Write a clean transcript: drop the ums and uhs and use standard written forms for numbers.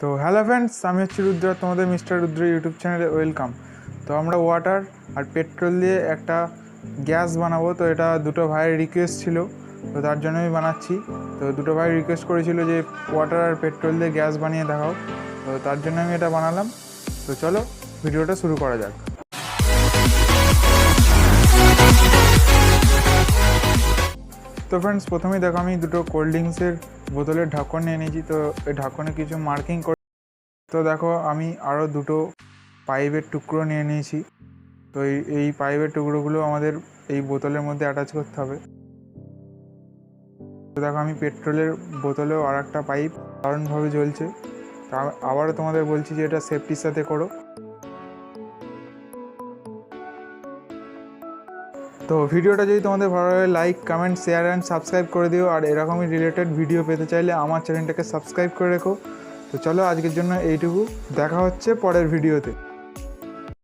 তো hello friends, আমি হচ্ছি রুদ্র, তোমাদের মিস্টার রুদ্র ইউটিউব চ্যানেলে ওয়েলকাম। তো আমরা ওয়াটার আর পেট্রোল দিয়ে একটা গ্যাস বানাবো। তো এটা দুটো ভাইয়ের রিকোয়েস্ট ছিল, তো তার জন্য আমি বানাচ্ছি। তো দুটো ভাই রিকোয়েস্ট করেছিল যে ওয়াটার আর পেট্রোল দিয়ে গ্যাস বানিয়ে দেখাও, তো তার জন্য আমি এটা বানালাম। তো চলো ভিডিওটা শুরু করা যাক। তো ফ্রেন্ডস, প্রথমেই দেখো আমি দুটো কোল্ড ড্রিঙ্কসের বোতলের ঢাকন নিয়ে নিয়েছি। তো এই ঢাকনে কিছু মার্কিং করে, তো দেখো আমি আরও দুটো পাইপের টুকরো নিয়ে নিয়েছি। তো এই পাইপের টুকরোগুলো আমাদের এই বোতলের মধ্যে অ্যাটাচ করতে হবে। তো দেখো আমি পেট্রোলের বোতলেও আর একটা পাইপ দারুণভাবে জ্বলছে। তা আবারও তোমাদের বলছি যে এটা সেফটির সাথে করো। তো ভিডিওটা যদি তোমাদের ভালো লাগে, like, comment, share and subscribe করে দিও। আর এরকমই রিলেটেড ভিডিও পেতে চাইলে আমার চ্যানেলটাকে সাবস্ক্রাইব করে রেখো। তো চলো আজকের জন্য এইটুকু, দেখা হচ্ছে পরের ভিডিওতে।